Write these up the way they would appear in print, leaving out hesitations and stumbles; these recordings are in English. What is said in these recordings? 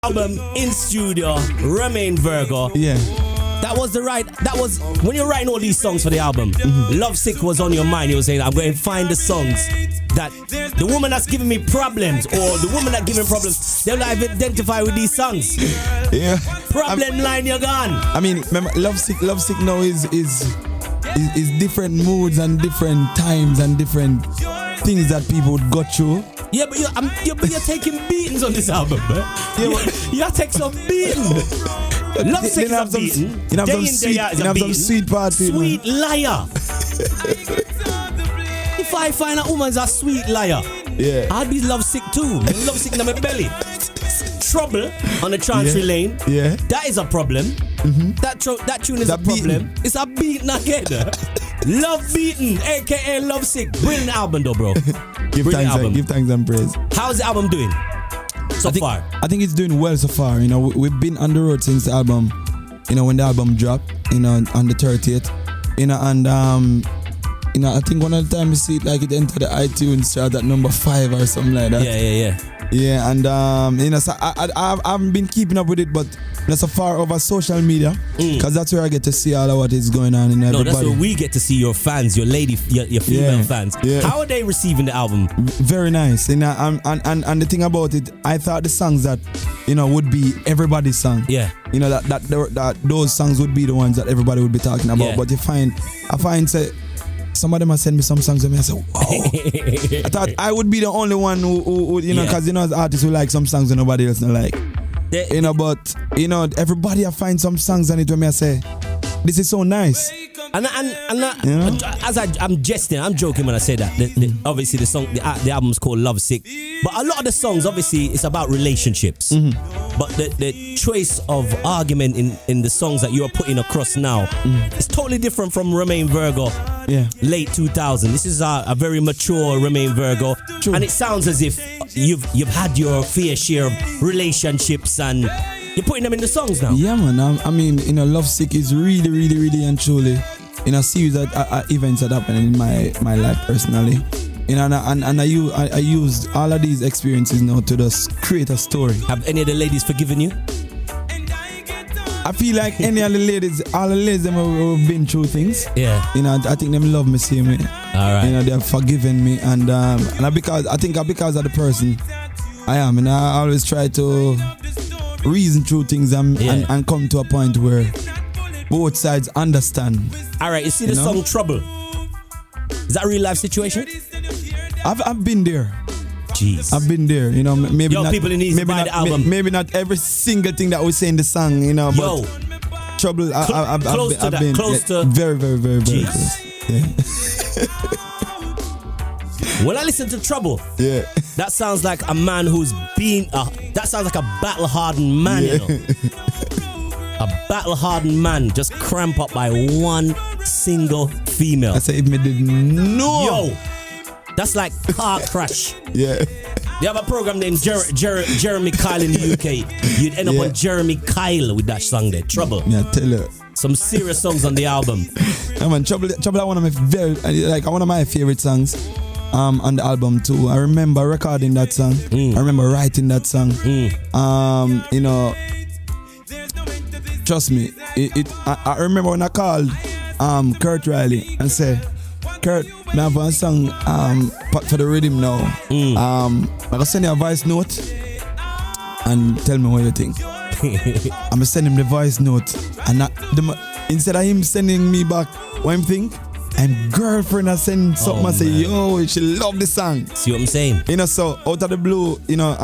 album in studio, Romain Virgo. Yeah. That was when you're writing all these songs for the album. Lovesick was on your mind. You were saying, I'm going to find the songs that the woman that's giving me problems or the woman that giving me problems, they'll identify with these songs. Yeah. Problem line, you're gone. I mean, remember, Lovesick now is different moods and different times and different things that people would go through. Yeah, but you're taking beatings on this album, man. You're taking some beatings. Lovesick is a beating. You have some sweet party. Sweet liar. If I find a woman's a sweet liar, yeah, I'd be lovesick too. Lovesick in my belly. Trouble on the Chancery Lane. Yeah. That is a problem. Mm-hmm. That tune is a problem. Beaten. It's a beating again. Love Beaten, aka Lovesick. Brilliant album though, bro. Give thanks and praise. How's the album doing so far? I think it's doing well so far. You know, we've been on the road since the album, you know, when the album dropped, you know, on the 30th. You know, and you know, I think one of the time we see it like it entered the iTunes chart at number 5 or something like that. Yeah, and you know, so I haven't been keeping up with it, but that's so far over social media, because that's where I get to see all of what is going on in everybody. No, that's where we get to see your fans, your female fans. Yeah. How are they receiving the album? Very nice. You know, and the thing about it, I thought the songs that, you know, would be everybody's song. Yeah. You know, that those songs would be the ones that everybody would be talking about. Yeah. But I find say, some of them have sent me some songs and I say, wow. I thought I would be the only one who you know, because you know, as artists who like some songs that nobody else don't like. You know, but you know, everybody I find some songs on it when I say, this is so nice. And you know? As I'm jesting, I'm joking when I say that. Obviously, the album's called Lovesick, but a lot of the songs, obviously, it's about relationships. But the choice of argument in the songs that you are putting across now is totally different from Romain Virgo. Yeah. Late 2000. This is a very mature Romain Virgo. True. And it sounds as if you've had your fair share of relationships and you're putting them in the songs now. Yeah, man. I mean, you know, Lovesick is really, really, really and truly in a series of events that happened in my life personally. You know, and I used all of these experiences now to just create a story. Have any of the ladies forgiven you? I feel like any of the ladies, all the ladies them have been through things. Yeah. You know, I think them love me, see me. All right. You know, they've forgiven me, and because of the person I am, and I always try to reason through things and come to a point where both sides understand. All right, you see the song Trouble? Is that a real life situation? I've been there. Jeez. I've been there, you know. Maybe not, people need to buy the album. Maybe not every single thing that we say in the song, you know. But Trouble, I've been close to very, very, very, very close. Yeah. When I listen to Trouble, that sounds like a man who's been. That sounds like a battle-hardened man, you know. A battle-hardened man just cramped up by one single female. I say if me didn't know. Yo, that's like car crash. Yeah. You have a program named Jeremy Kyle in the UK. You'd end up on Jeremy Kyle with that song there, Trouble. Yeah, tell you. Some serious songs on the album. Yeah, man, Trouble is one of my favorite songs. On the album too. I remember recording that song. I remember writing that song. You know, trust me. I remember when I called Kurt Riley and said, Kurt, I have a song for the rhythm now. I'm gonna send you a voice note and tell me what you think. I'm gonna send him the voice note, and instead of him sending me back what him think, and girlfriend has sent something and say, yo, she love the song. See what I'm saying? You know, so out of the blue, you know,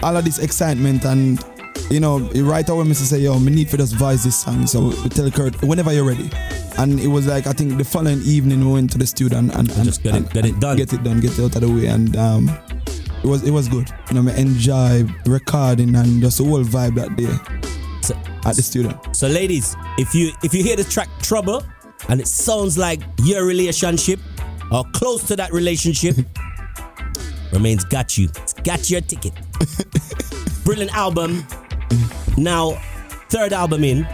all of this excitement, and you know, right away me say, yo, me need for just voice this song. So we tell Kurt whenever you're ready. And it was like, I think the following evening we went to the studio and just get it done. Get it done, get it out of the way, and it was good. You know, me enjoy recording and just the whole vibe that day at the studio. So ladies, if you hear the track Trouble and it sounds like your relationship or close to that relationship, Romain's got you. It's got your ticket. Brilliant album. Now, third album in.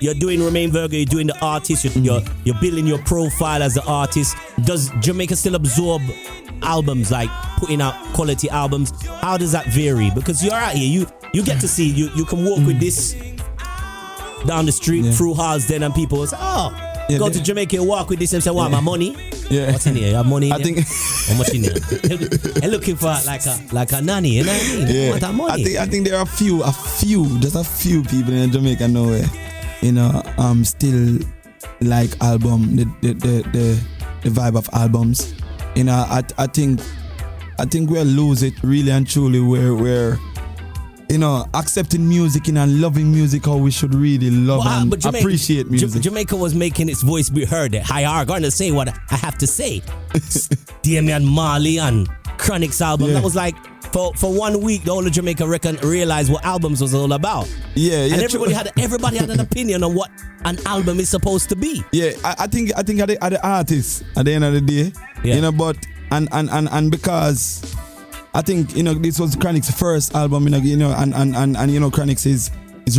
You're doing Romain Virgo, you're doing the artist, you're building your profile as an artist. Does Jamaica still absorb albums, like putting out quality albums? How does that vary? Because you're out here, you get to see, you can walk with this down the street through halls then, and people will say, go to Jamaica and walk with this and say, my money? Yeah. What's in here? You have money in I here? think How much in here? They're looking for like a nanny, you know what I mean? Yeah. Want that money? I think there are just a few people in Jamaica nowhere, still like album, the vibe of albums. I think we'll lose it really and truly where accepting music and loving music how we should really love and appreciate music. Jamaica was making its voice be heard. Hi, are going to say what I have to say. Damian Marley and Chronic's album. That was like for 1 week the whole of Jamaica realized what albums was all about. And everybody had an opinion on what an album is supposed to be. Yeah, I think at the artists at the end of the day. But and because I think this was Chronic's first album, and Chronic's is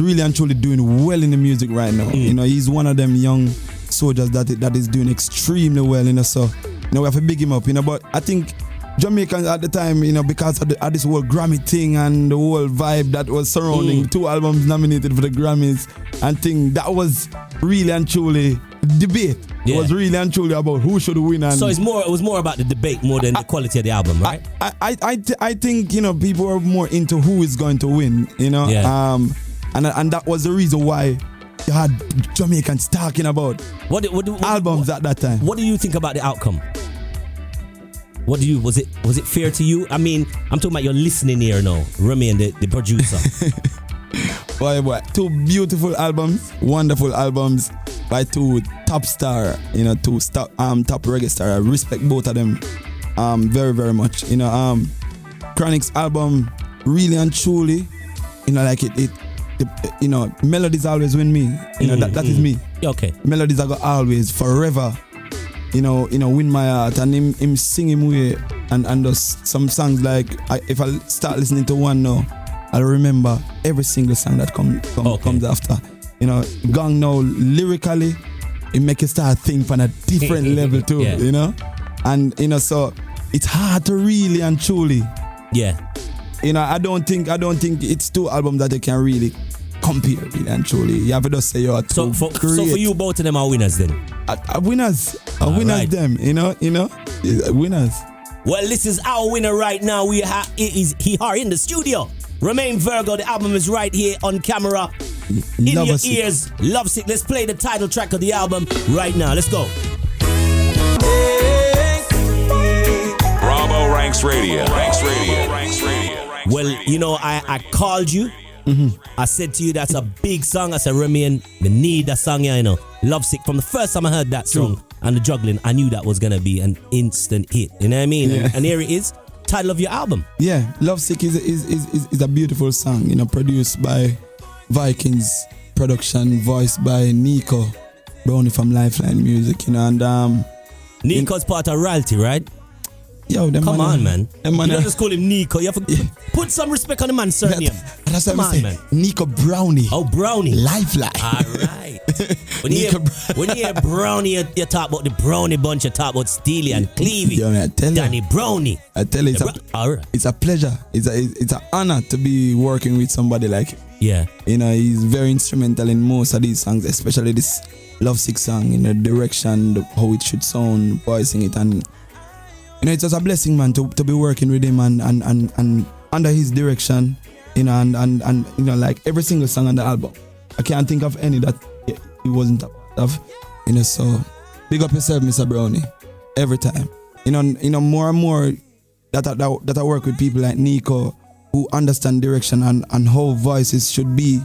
really and truly doing well in the music right now. He's one of them young soldiers that is doing extremely well. So we have to big him up. But I think Jamaicans at the time, because of this whole Grammy thing and the whole vibe that was surrounding 2 albums nominated for the Grammys, and thing that was really and truly debate. It was really and truly about who should win. And so it was more about the debate more than the quality of the album, right? I think people are more into who is going to win. And that was the reason why you had Jamaicans talking about albums at that time. What do you think about the outcome? Was it fair to you? I mean, I'm talking about your listening ear now, Romain, the producer. Boy, 2 beautiful albums, wonderful albums by 2 top star, 2 top reggae star. I respect both of them very, very much. Chronic's album really and truly, melodies always win me. That is me. Okay. Melodies are gonna always forever win my heart, and him sing him way and just some songs like if I start listening to one now, I'll remember every single song that comes after. Gang now lyrically, it make you start think on a different level too. And so it's hard to really and truly. I don't think it's 2 albums that you can really compare really and truly. You have to just say you're so for you, both of them are winners then. Winners, right. Them. Winners. Well, this is our winner right now. He are in the studio. Romain Virgo. The album is right here on camera. In your ears, Lovesick. Let's play the title track of the album right now. Let's go. Robbo Ranx Radio. Well, I called you. I said to you that's a big song. I said, Romain, we need that song here, Lovesick. From the first time I heard that song and the juggling, I knew that was gonna be an instant hit. You know what I mean? Yeah. And here it is, title of your album. Yeah, Lovesick is a beautiful song, produced by Vikings production, voiced by Nico Brownie from Lifeline Music, and Nico's part of royalty, right? Yo, come on, man. You don't just call him Nico. You have to put some respect on the man's surname. That's what I'm saying, man. Nico Brownie. Oh, Brownie. Lifeline. All right. When you hear Brownie, you talk about the Brownie bunch. You talk about Steely and Clevie. Yo, man, I tell Danny Brownie. I tell you, it's a pleasure. It's an honor to be working with somebody like him. Yeah. He's very instrumental in most of these songs, especially this Lovesick song, the direction, how it should sound, voicing it, and it's just a blessing, man, to be working with him and under his direction, and like every single song on the album. I can't think of any that he wasn't a part of, so big up yourself, Mr. Brownie, every time. More and more that I work with people like Nico who understand direction and how voices should be,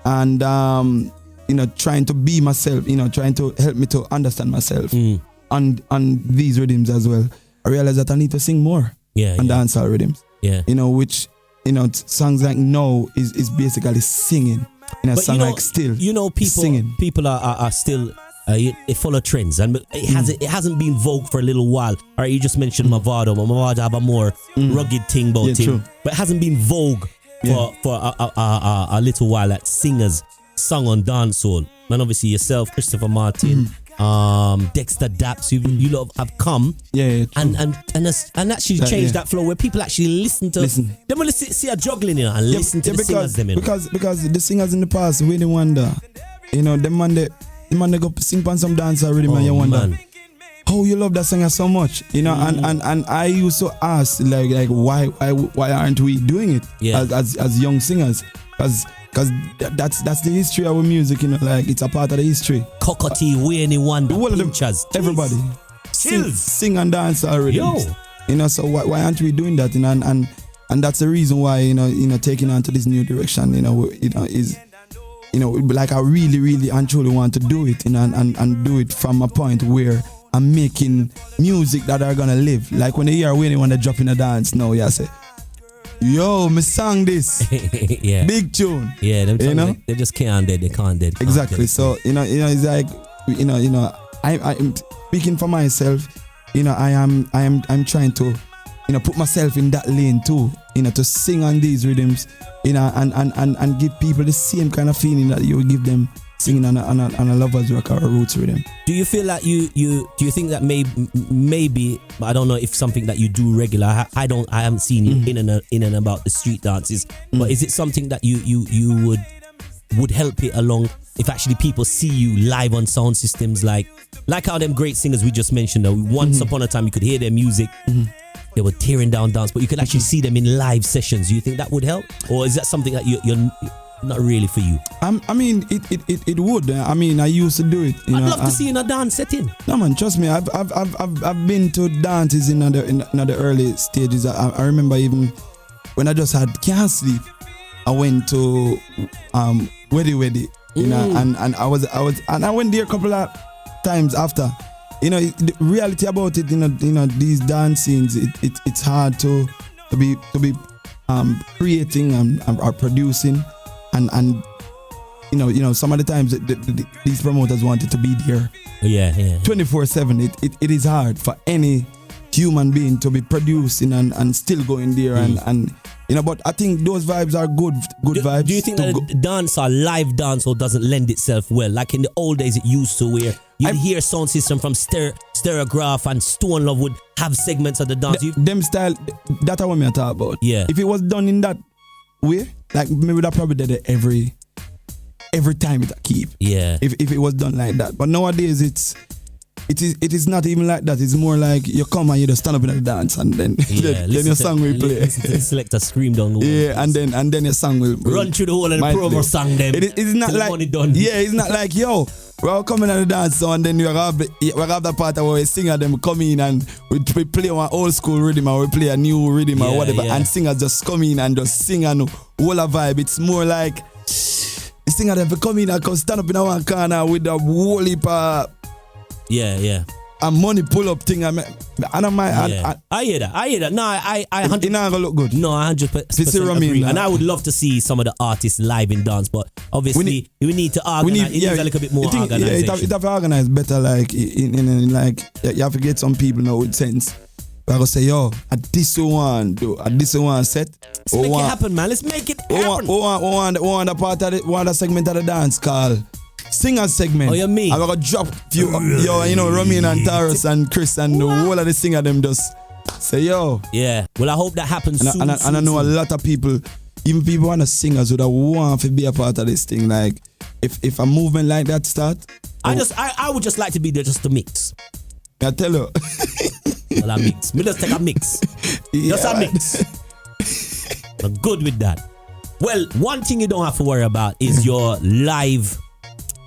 and trying to be myself, trying to help me to understand myself and these rhythms as well. I realized that I need to sing more on dancehall rhythms. Yeah. Which songs like No is basically singing. A song like Still. People are still they follow trends, and it hasn't been vogue for a little while. All right, you just mentioned Mavado. Mavado have a more rugged thing about him, but it hasn't been vogue for a little while. That singers sung on dancehall. And obviously yourself, Christopher Martin, Dexter Daps, you lot have come and actually changed that flow where people actually listen. They want to see a juggling, you know, and listen to the singers them, you know. Because the singers in the past, Willie Wonder, you know, the man they go sing on some dance already, man. You wonder, oh, you love that singer so much, you know. And I used to ask like why aren't we doing it as young singers? Because that's the history of our music, you know, like it's a part of the history. Cockatoo, Wayne Wonder, Pinchers, everybody sing and dance already. You know, so why aren't we doing that? You know, and that's the reason why, you know, taking on to this new direction, you know, is, you know, like I really and truly want to do it, you know, and do it from a point where I'm making music that are gonna live. Like when you hear Wayne Wonder drop in a dance now, you say, yo, me sang this. Big tune. Yeah, them you know? They just can't dead. They can't dead. Exactly. So, you know, it's like, you know, I'm speaking for myself, you know, I'm trying to, you know, put myself in that lane too, you know, to sing on these rhythms, you know, and give people the same kind of feeling that you give them singing on a Lovers Rock or a Roots rhythm. Do you feel like do you think that maybe, but I don't know if something that you do regular, I haven't seen you in and about the street dances, but is it something that you would help it along if actually people see you live on sound systems like how them great singers we just mentioned, though, once upon a time you could hear their music, they were tearing down dance, but you could actually see them in live sessions. Do you think that would help, or is that something that you're not really for you? I mean, it would. I mean, I used to do it. I'd love to see you in a dance setting. No man, trust me. I've been to dances in the early stages. I remember even when I just can't sleep. I went to Weddy, you know, and I went there a couple of times after. You know, the reality about it, you know, these dance scenes, it's hard to be creating and producing. And you know, some of the times these promoters wanted to be there. 24/7. It is hard for any human being to be producing and still going there and you know. But I think those vibes are good vibes. Do you think that live dance or doesn't lend itself well? Like in the old days, it used to, where you'd hear sound system from Stereograph and Stone Love would have segments of the dance. Them style, that's what I'm talking about. Yeah. If it was done in that way, like maybe that probably did it every time it keep. Yeah. If it was done like that. But nowadays it is not even like that. It's more like you come and you just stand up in the dance and then then your song will play. Listen to the selector scream down the wall. Yeah, and then your song will run through the whole of the promo song them. It's not like money done. Yeah, it's not like yo, we're all coming at the dance so and then we have that part where we singer them come in and we play one old school rhythm or we play a new rhythm or whatever, and singers just come in and just sing and whole a vibe. It's more like the singer them come in and come stand up in one corner with the whole heap of a money pull up thing. I hear that. No, I it not gonna look good. No, 100% agree. And I would love to see some of the artists live in dance, but obviously we need to organize. It needs a little bit more organization. It have to organize better. Like in like you have to get some people now with sense. We're gonna say, yo, at this one set. Let's make it happen, man. Let's make it happen. One part of the segment of the dance called Singers segment. Oh, you mean? I'm gonna drop few, you know, Romain and Taurus and Chris and the whole of the singer them just say, yo. Yeah. Well, I hope that happens soon. And I know a lot of people, even people want to singers who want to be a part of this thing. Like, if a movement like that start, I would just like to be there just to mix. I tell you. Well, I mix. Me just take a mix. Just a mix. I'm good with that. Well, one thing you don't have to worry about is your live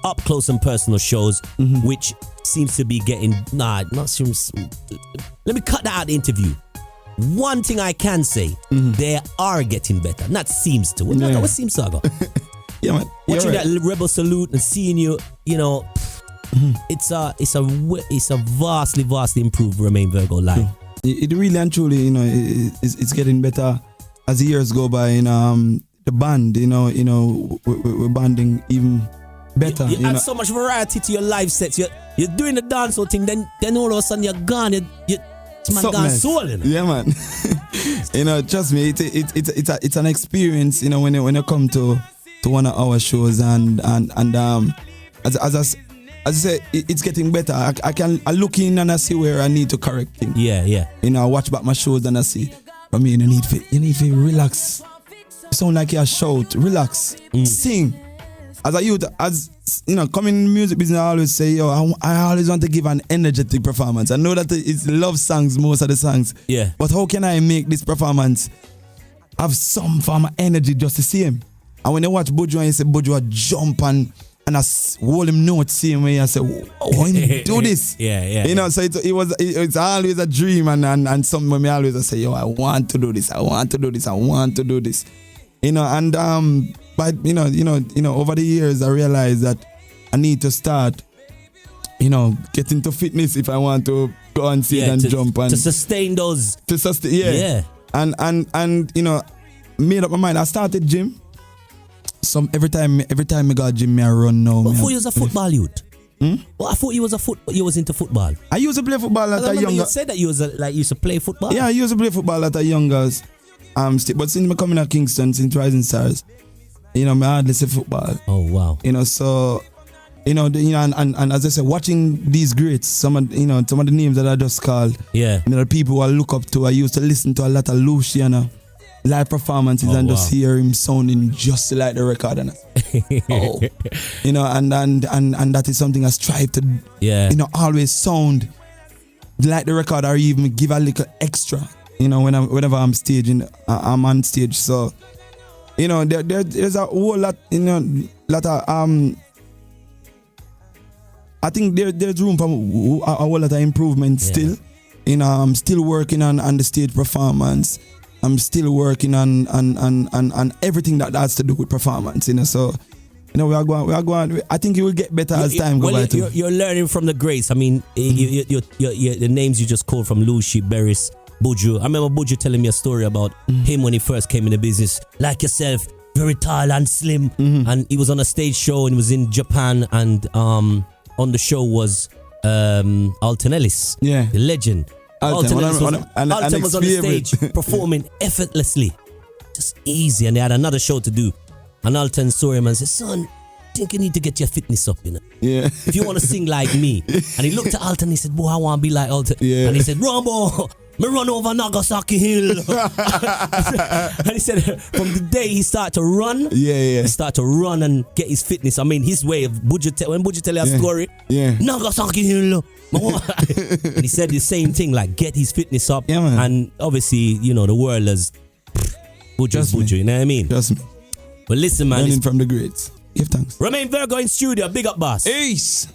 up close and personal shows, which seems to be getting let me cut that out of the interview. One thing I can say, they are getting better. Not seems to. What seems to go? Yeah, man. Watching that Rebel Salute and seeing you, you know, it's a vastly improved Romain Virgo live. It really and truly, you know, it's getting better as the years go by. You know, the band, you know, we're banding even better. You add so much variety to your live sets. You're doing the dancehall thing, then all of a sudden you're gone. It's man gone soul, you know? Yeah, man. You know, trust me, it's an experience. You know, when you come to one of our shows and as as I say, it's getting better. I look in and I see where I need to correct things. Yeah. You know, I watch back my shows and I see, I mean, you need to relax. You sound like you shout, relax, sing. As a youth, as you know, coming in the music business, I always say, I always want to give an energetic performance. I know that it's love songs, most of the songs. Yeah. But how can I make this performance have some form of energy just the same? And when you watch Bojo and you say Bojo jump and I hold him note same way, I say, oh, him do this. Yeah. You know, so it's always a dream and something when me always say, I want to do this. You know, and but you know, over the years I realized that I need to start, you know, get into fitness if I want to go on stage and jump and to sustain those. To sustain, yeah. And you know, made up my mind. I started gym. Every time I go to gym, I run now. But I thought you was a football youth. Well, I thought you was into football. I used to play football at a younger. You said that you used to play football. Yeah, I used to play football at a younger. But since I coming to Kingston, since Rising Stars, you know, I hardly say football. Oh wow. You know, so you know, and as I said, watching these greats, some of the names that I just called. Yeah. You know, the people who I look up to. I used to listen to a lot of Luciano live performances and just hear him sounding just like the record. And you know, and that is something I strive to. Yeah. You know, always sound like the record or even give a little extra. You know, whenever I'm on stage. So, you know, there's a whole lot. You know, I think there's room for a whole lot of improvement still. You know, I'm still working on the stage performance. I'm still working on everything that has to do with performance. You know, so you know we are going. I think it will get better as time goes by too. You're learning from the greats. I mean, the names you just called from Lucy, Beres, Buju. I remember Buju telling me a story about him when he first came in the business. Like yourself, very tall and slim, and he was on a stage show and he was in Japan, and on the show was Alton Ellis, the legend. Alton was on the stage performing effortlessly, just easy, and they had another show to do. And Alton saw him and said, "Son, I think you need to get your fitness up, you know. Yeah. If you want to sing like me." And he looked at Alton and he said, "Boy, I want to be like Alton." Yeah. And he said, "Rombo, me run over Nagasaki Hill." And he said, from the day he started to run, he started to run and get his fitness. I mean, his way of when Buju tell you a story, Nagasaki Hill. And he said the same thing, like get his fitness up. Yeah, man. And obviously, you know, the world is Buju, you know what I mean? Trust me. But listen, man. Learning from the greats. Give thanks. Romain Virgo in studio. Big up, boss. Ace.